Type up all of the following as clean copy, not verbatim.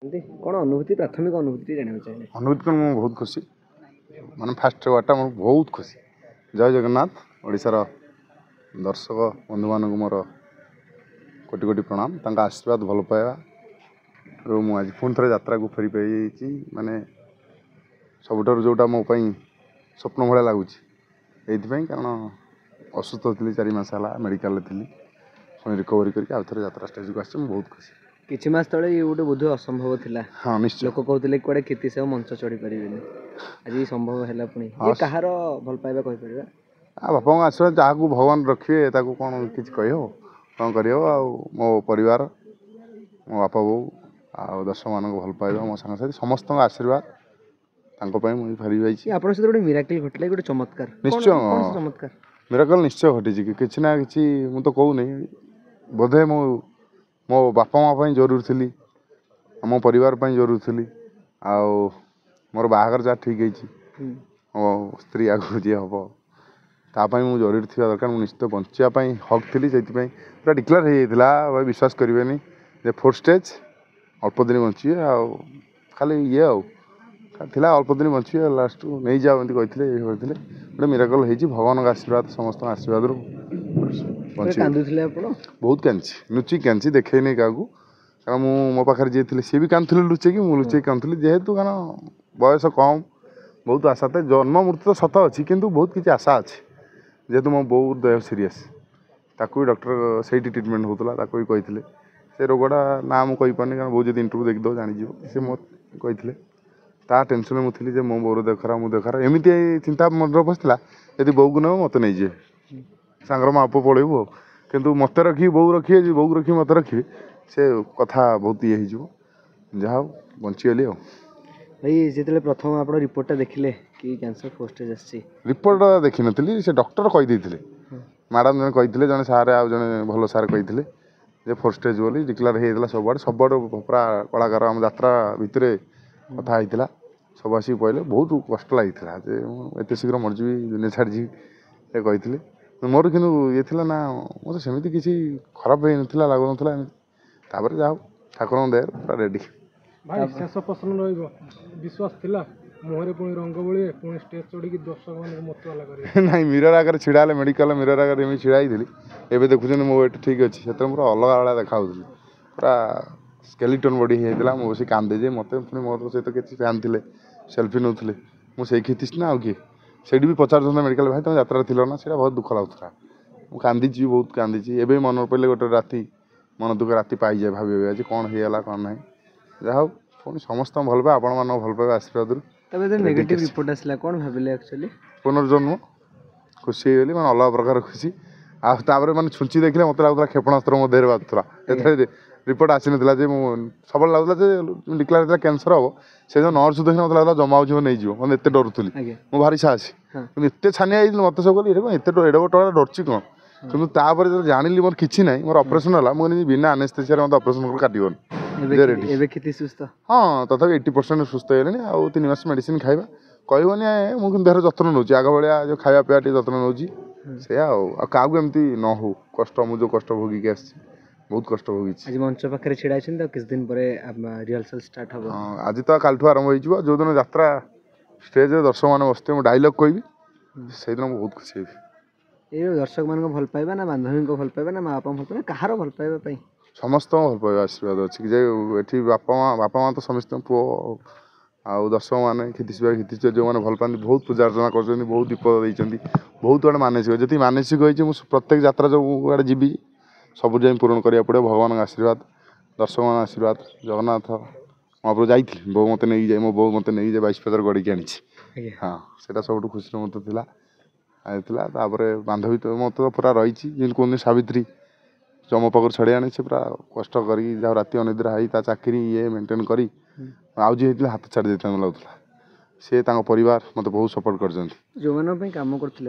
कौन अनुभूति प्राथमिक अनुभूति जाना चाहिए अनुभूति को मैं बहुत खुशी माने फास्ट वार्ता मोर बहुत खुशी। जय जगन्नाथ ओडिशार दर्शक बंधु मान मोर कोटि कोटि प्रणाम तांका आशीर्वाद भल पाइबा मुझे पुणी थे यात्रा को फेरी पाई माने सबुठार जोटा मो स्वप्न भाया लगुच ये कारण असुस्थ थी 4 मास है मेडिकल थी पुणी रिकवरी करके आउ थे यात्रा स्टेज को आसी बहुत खुशी। किछि मास तले ये गोटे बोध असंभव थिला। हाँ निश्चय लोक कहते कुआडे खेती से मंच चढ़ी पारे आज संभव है पुणी कहार भल पाइबा कहि परिबा बापा आशीर्वाद जहाँ को भगवान रखिए ताको कौन किसी कह कौन कर मो परिवार मो बापा बो आ दर्शक मान भल पाइबा मो सांगसाथी समस्त आशीर्वाद मुझे फेरी जाइए। आपन से गोटे मिराकल घटला गोटे चमत्कार निश्चय चमत्कार मिराकल निश्चय घटी कि ना कि मु तो कहूनी बोधे मो बापा माँ जरूर थी मो परिवार जरूर थी आ मोर बाहागर जहाँ ठीक है मो स्त्री आगु जी हम तापाई मु जरूर थी दरकार मुझे निश्चित बचापी हक थी से पूरा डिक्लेयर होता भाई विश्वास करेंगे जे 4th स्टेज अल्प दिन बची खाली ये थिला अल्प दिन बची लास्ट नहीं जाओ एमती कहते गोटे मिराकल हो भगवान आशीर्वाद समस्त आशीर्वाद बहुत कांची लुचिक कांची देखे नहीं क्या कारण मो पाखे जी थे सी भी कांदुले लुचेक मुझे कांदुली जेहेतु कारण बयस कम बहुत आशा था जन्म मृत्यु तो सत अच्छी किंतु बहुत किसी आशा अच्छी जेहेतु मो बो देह सीरीयस ताकू भी डॉक्टर से ट्रिटमेंट होता भी कहते से रोगटा ना मुझे पार्नी कारण बहुत जब इंटरव्यू देखिद जानी सी मत कहते ता टेंशन में थी मो बोर देह खराब मो देह खराब एमती चिंता मन बसला यदि बो को नब मत नहीं जाए सांगर माँ आप पलैबू कितु मत रखी बो रखिए बो रखी मत रखिए से कथा बहुत ये हो जहाँ बचीगली भाई जिते प्रथम आप रिपोर्टा देखिले कि कैंसर 4th स्टेज आसी रिपोर्ट देखी नी से डॉक्टर कहीदे मैडम जन कही जन सारे आ जन भल सारे कही 4th स्टेज बोली डिक्लेयर होता सबुआड़े पूरा कलाकार आम यात्रा भितर कथा होता सब आसिक कहले बहुत कष्ट लगी एत शीघ्र मरजी दुनिया छाड़ी कही मोर कि ये थी ना मतलब सेमती किसी खराब हो ना लगुन तापर जाओ ठाकुर दया पूरा रेडी भाई शेष प्रश्न विश्वास थिला मुहरे पुणी रंग बड़े पुणी स्टेज चढ़ी दर्शक मान मत वाला कर ना मिरर आगे छिड़ा मेडिकल मिरर आगे एम छिड़ाई एवं देखुन मो वेट ठीक अच्छे से पूरा अलग भाया देखा पूरा स्केलेटन बॉडी होता मुझे बस कांदे जे मत पुणी मोर सहित किसी फैन थे सेल्फी नौले मुझे खींची ना आउ किए से भी पचार मेडिकल भाई तुम यात्रा थी ना से बहुत दुख लगुला मुझे कांदी बहुत कांदी एवं मन पड़े गोटे राति मन दुख राति पाई जाए भाव आज कौन होगा कौन ना जहाँ पुणी समस्त भल पाए आपण मान भल पाए आशीर्वाद नेगेटिव रिपोर्ट आसला कौन भाविले एक्चुअली पुनर्जन्म खुशी होली मैं अलग प्रकार खुशी आपर मैंने छुंची देखिले मत लगुला क्षेपणास्त्र मो देह बाजुला रिपोर्ट आसी ना सब लगुला डिक्लेयर कैंसर हम से जो नर्स देखिए मत लगुला जमा हो नहीं जीव मैं एत डरुली मुझे भारी साहसी एत छानिया मत सब कहली एत एड गोटे डरची कौन कितु तापर जो जानी मोर किसी ना मोर ऑपरेशन है मुझे बिना आनेस्थेसिया मत ऑपरेशन काटन हाँ तथा 80% सुस्थ है आउ 3 मास मेडिसिन खाଇବା कहबनी मुझे देहर जत्न नौ आग भाया जो खाया पीवा जत्न नौ से क्या एमती न हो कष्ट मुझे कष्ट भोगिक आस बहुत कष्ट भोगी आज मंच पाखे छिड़ा किस दिन पर रिहर्सल स्टार्ट हम आज तो कालठू आरंभ हो जो दिन यात्रा स्टेज दर्शक मैंने बसते डायलॉग कहबी से दिन बहुत खुशी हेबी ये दर्शक मान भल पाइबा ना बांधवी भल पाइबा ना माँ बापा भल पाइबा कहार भल पाइबा समस्त भल पाइबा आशीर्वाद अच्छी जे ये बापा माँ तो समस्त पुओ आउ दर्शक मैंने खीति जो मैंने भल पाती बहुत पूजा अर्चना कर बहुत दीप देती बहुत आड़े मानसिक जी मानसिक हो प्रत्येक यात्रा जो आड़े जी सब जाए पूरण करा पड़े भगवान आशीर्वाद दर्शक मान आशीर्वाद जगन्नाथ महाप्रभु जाइए बो मत नहीं जाए मो बो मत नहीं जाए 22 पेपर गड़िकी आनी हाँ से सब खुशी मत था बांधवी तो मत तो पूरा रही कहते सावित्री जो मो पाखर छड़े आने से पूरा कष्ट कर राति अनिद्रा है चाकरी ये मेंटेन करी आउ जी होता हाथ छाड़ी देता लगुला सी परिवार मत बहुत सपोर्ट कर जो मैंने काम करते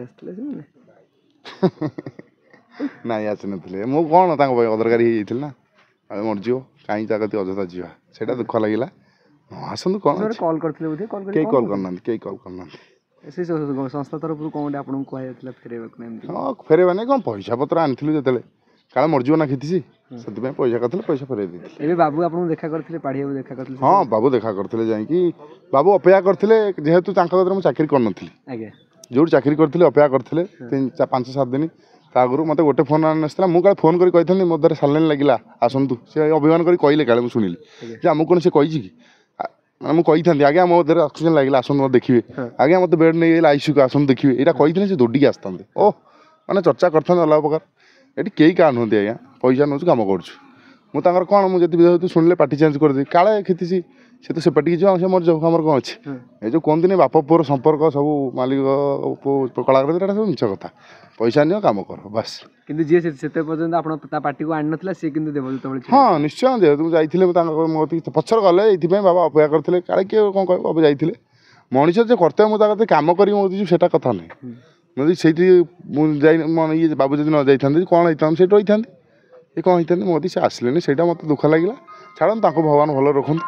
ना आसी ना मु कौन अदरकारी ना मरजी कहीं जगह अजथा जीवा से दुख लगे आसतु कौन कॉल करते कॉल करना संस्था तरफ कौन आपको कहला फेरवा हाँ फेरवा नहीं कौन पैसा पत्र आनी जो କାଳେ ମରିଯିବ ନା କ୍ଷିତିସି ସେଥିପାଇଁ ପଇସା କରିଥିଲେ ପଇସା ଫେରାଇ ଦେଇଥିଲି। ଏବେ ବାବୁ ଆପଣଙ୍କୁ ଦେଖା କରିଥିଲେ ପାଢିଆକୁ ଦେଖା କରିଥିଲେ? ହଁ ବାବୁ ଦେଖା କରିଥିଲେ ଯାଇକି ବାବୁ ଅପେକ୍ଷା କରିଥିଲେ ଯେହେତୁ ତାଙ୍କ କତିରେ ମୁଁ ଚାକିରି କରିନଥିଲି ଆଜ୍ଞା ଯୋଉଠି ଚାକିରି କରିଥିଲି ଅପେକ୍ଷା କରିଥିଲେ 5-7 ଦିନ ତା ଆଗରୁ ମୋତେ ଗୋଟେ ଫୋନ୍ ଆସିଥିଲା ମୁଁ କାଳେ ଫୋନ୍ କରି କହିଥାନ୍ତି ମୋ ଦେହରେ ସାଲାଇନ୍ ଲାଗିଲା ଆସନ୍ତୁ ସେ ଅଭିମାନ କରି କହିଲେ କାଳେ ମୁଁ ଶୁଣିଲି ଯେ ଆମକୁ କ'ଣ ସେ କହିଛି କି ମାନେ ମୁଁ କହିଥାନ୍ତି ଆଜ୍ଞା ମୋ ଦେହରେ ଅକ୍ସିଜେନ୍ ଲାଗିଲା ଆସନ୍ତୁ ମୋତେ ଦେଖିବେ ଆଜ୍ଞା ମୋତେ ବେଡ୍ ନେଇଗଲେ ଆଇସିୟୁକୁ ଆସନ୍ତୁ ଦେଖିବେ ଏଇଟା କହିଥିଲେ ସେ ଦୌଡ଼ିକି ଆସିଥାନ୍ତେ ଓ ମାନେ ଚର୍ଚ୍ଚା କରିଥାନ୍ତେ ଅଲଗା ପ୍ରକାର। ଏଠି କେହି କାହା ନୁହନ୍ତି ଆଜ୍ଞା ପଇସା ନେଉଛୁ କାମ କରୁଛୁ ମୁଁ ତାଙ୍କର କ'ଣ ମୁଁ ଯଦି ଯେହେତୁ ଶୁଣିଲେ ପାର୍ଟି ଚେଞ୍ଜ କରିଦେବି କାଳେ କ୍ଷିତିସି ସେ ତ ସେପାଟିକି ଯିବ ସେ ମରିଯାଉ ଆମର କ'ଣ ଅଛି ଏ ଯେଉଁ କୁହନ୍ତିନି ବାପ ପୁଅର ସମ୍ପର୍କ ସବୁ ମାଲିକ କଳାକାର ଏଇଟା ସବୁ ମିଛ କଥା ପଇସା ନିଅ କାମ କର ବାସ୍। କିନ୍ତୁ ଯିଏ ସେତେ ପର୍ଯ୍ୟନ୍ତ ଆପଣ ତା ପାର୍ଟିକୁ ଆଣିନଥିଲା ସିଏ କିନ୍ତୁ ଦେବ ଯେତେବେଳେ ହଁ ନିଶ୍ଚୟ ଯେହେତୁ ମୁଁ ଯାଇଥିଲେ ତାଙ୍କ ମୋ ପଛରେ ଗଲେ ଏଇଥିପାଇଁ ବାବା ଅପେକ୍ଷା କରିଥିଲେ କାଳେ କିଏ କ'ଣ କହିବ ବାବା ଯାଇଥିଲେ ମଣିଷ ଯେ କର୍ତ୍ତବ୍ୟ ମୁଁ ତା କତିରେ କାମ କରିକି ମୁଁ ଯିବି ସେଇଟା କଥା ନାହିଁ ଯଦି ସେଇଠି ମୁଁ ଯାଇ ଇଏ ବାବୁ ଯଦି ନ ଯାଇଥାନ୍ତି କ'ଣ ହେଇଥାନ୍ତି ସେଇଠି ରହିଥାନ୍ତି ଏ କ'ଣ ହେଇଥାନ୍ତି ମୋଦି ସେ ଆସିଲେନି ସେଇଟା ମୋତେ ଦୁଃଖ ଲାଗିଲା ଛାଡ଼ନ୍ତୁ ତାଙ୍କୁ ଭଗବାନ ଭଲ ରଖନ୍ତୁ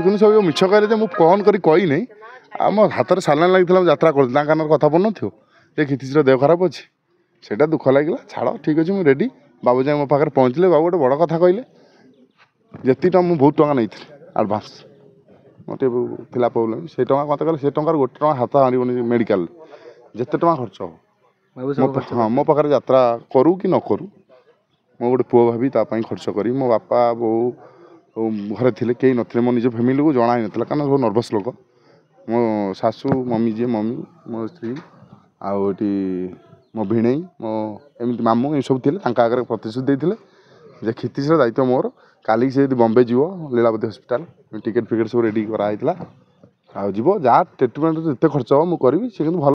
କିନ୍ତୁ ସବୁ ମିଛ କହିଲେ ଯେ ମୁଁ ଫୋନ୍ କରି କହିନାହିଁ ଆଉ ମୋ ହାତରେ ସାଲାଇନ୍ ଲାଗିଥିଲା ମୁଁ ଯାତ୍ରା କରୁଥିଲି ତାଙ୍କ କାନରେ କଥା ପଡ଼ୁନଥିବ ଯେ କ୍ଷିତିସିର ଦେହ ଖରାପ ଅଛି ସେଇଟା ଦୁଃଖ ଲାଗିଲା ଛାଡ଼ ଠିକ୍ ଅଛି ମୁଁ ରେଡ଼ି। ବାବୁ ଯାଇ ମୋ ପାଖରେ ପହଞ୍ଚିଲେ ବାବୁ ଗୋଟେ ବଡ଼ କଥା କହିଲେ ଯେତିକି ଟଙ୍କା ମୁଁ ବହୁତ ଟଙ୍କା ନେଇଥିଲି ଆଡ଼ଭାନ୍ସ ମୋର ଟିକେ ଥିଲା ପ୍ରୋବ୍ଲେମ୍ ସେଇ ଟଙ୍କା ମୋତେ କହିଲେ ସେ ଟଙ୍କାର 1 ଟଙ୍କା ହାତ ମାରିବନି ମେଡ଼ିକାଲରେ ଯେତେ ଟଙ୍କା ଖର୍ଚ୍ଚ ହେବ ହଁ ମୋ ପାଖରେ ଯାତ୍ରା କରୁ କି ନ କରୁ ମୁଁ ଗୋଟେ ପୁଅ ଭାବି ତା ପାଇଁ ଖର୍ଚ୍ଚ କରିବି। ମୋ ବାପା ବୋଉ ଘରେ ଥିଲେ କେହି ନଥିଲେ ମୋ ନିଜ ଫ୍ୟାମିଲିକୁ ଜଣା ହେଇନଥିଲା କାରଣ ସବୁ ନର୍ଭସ୍ ଲୋକ ମୋ ଶାଶୁ ମମି ଯିଏ ମମି ମୋ ସ୍ତ୍ରୀ ଆଉ ଏଠି ମୋ ଭିଣେଇ ମୋ ଏମିତି ମାମୁଁ ଏସବୁ ଥିଲେ ତାଙ୍କ ଆଗରେ ପ୍ରତିଶ୍ରୁତି ଦେଇଥିଲେ ଯେ କ୍ଷିତିସିର ଦାୟିତ୍ୱ ମୋର କାଲିକି ସେ ଯଦି ବମ୍ବେ ଯିବ ଲୀଳାବତୀ ହସ୍ପିଟାଲ ଟିକେଟ୍ ଫିକେଟ୍ ସବୁ ରେଡ଼ି କରାହେଇଥିଲା ଆଉ ଯିବ ଯାହା ଟ୍ରିଟମେଣ୍ଟ ଯେତେ ଖର୍ଚ୍ଚ ହେବ ମୁଁ କରିବି ସେ କିନ୍ତୁ ଭଲ